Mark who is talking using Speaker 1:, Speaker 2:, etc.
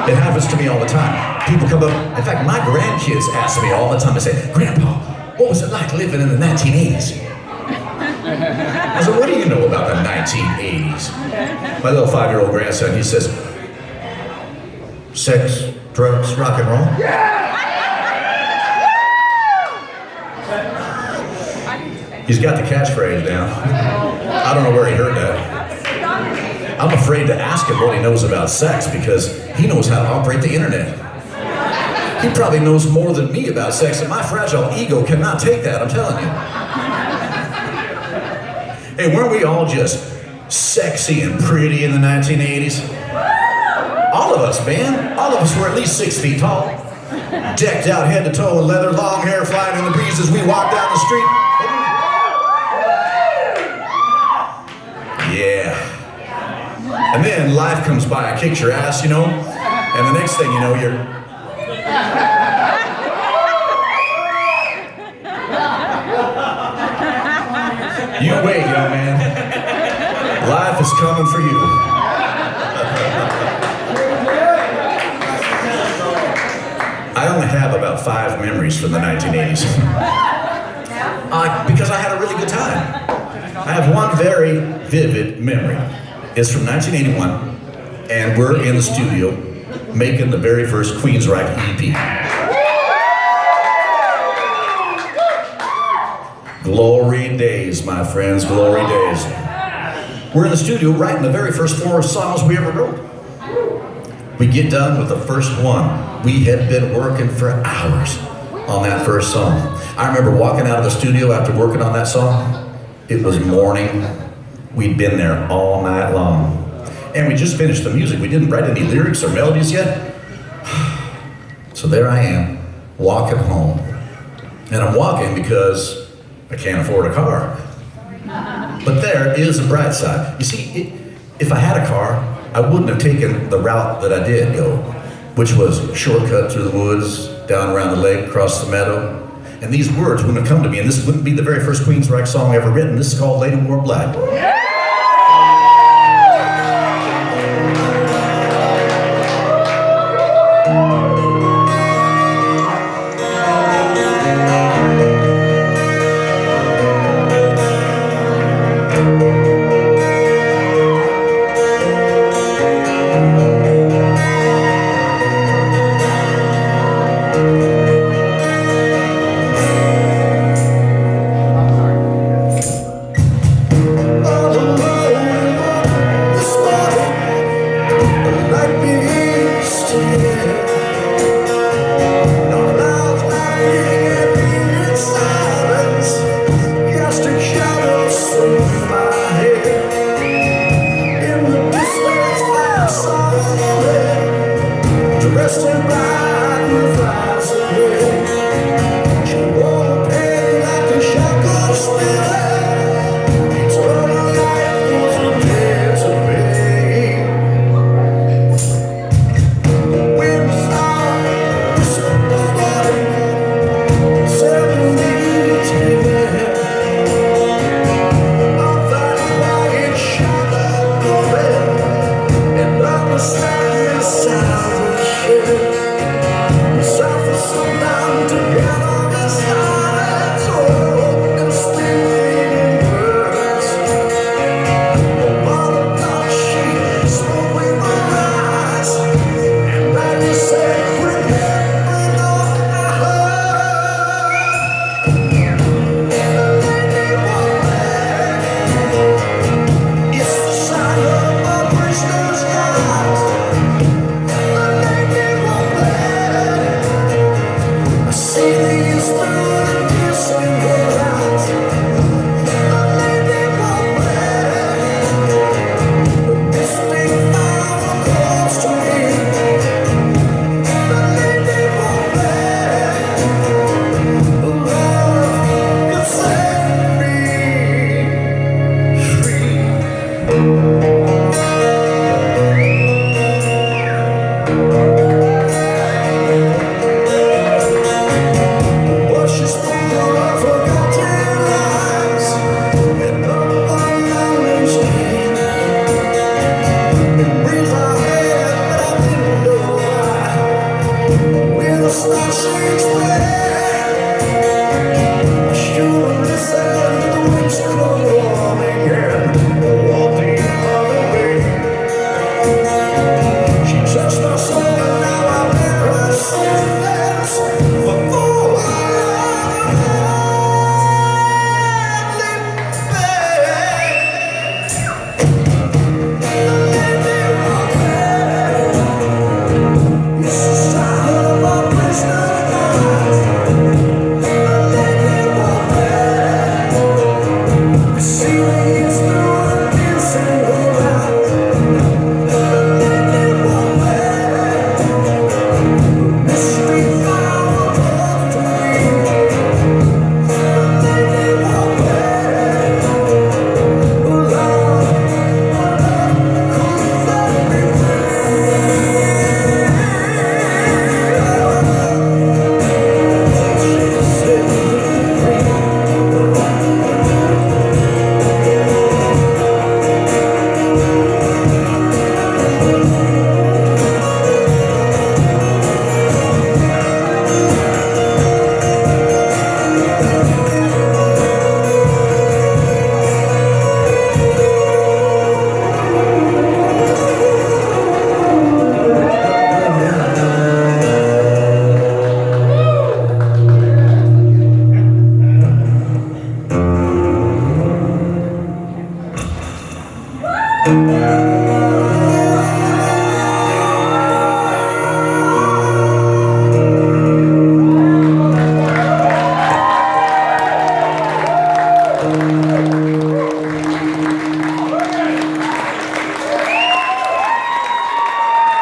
Speaker 1: It happens to me all the time. People come up, in fact, my grandkids ask me all the time, they say, Grandpa, what was it like living in the 1980s? I said, what do you know about the 1980s? My little 5-year-old grandson, he says, sex, drugs, rock and roll. He's got the catchphrase down. I don't know where he heard that. I'm afraid to ask him what he knows about sex because he knows how to operate the internet. He probably knows more than me about sex, and my fragile ego cannot take that, I'm telling you. Hey, weren't we all just sexy and pretty in the 1980s? All of us, man. All of us were at least 6 feet tall. Decked out head to toe in leather, long hair flying in the breeze as we walked down the street. Yeah. And then life comes by and kicks your ass, you know, and the next thing you know, you're... You wait, young man. Life is coming for you. I only have about 5 memories from the 1980s. Because I had a really good time. I have one very vivid memory. It's from 1981, and we're in the studio making the very first Queensryche EP. Glory days, my friends, glory days. We're in the studio writing the very first 4 songs we ever wrote. We get done with the first one. We had been working for hours on that first song. I remember walking out of the studio after working on that song. It was morning. We'd been there all night long. And we just finished the music. We didn't write any lyrics or melodies yet. So there I am, walking home. And I'm walking because I can't afford a car. But there is a bright side. You see, if I had a car, I wouldn't have taken the route that I did go, which was shortcut through the woods, down around the lake, across the meadow. And these words wouldn't have come to me, and this wouldn't be the very first Queensryche song ever written. This is called Lady Wore Black.
Speaker 2: I changed my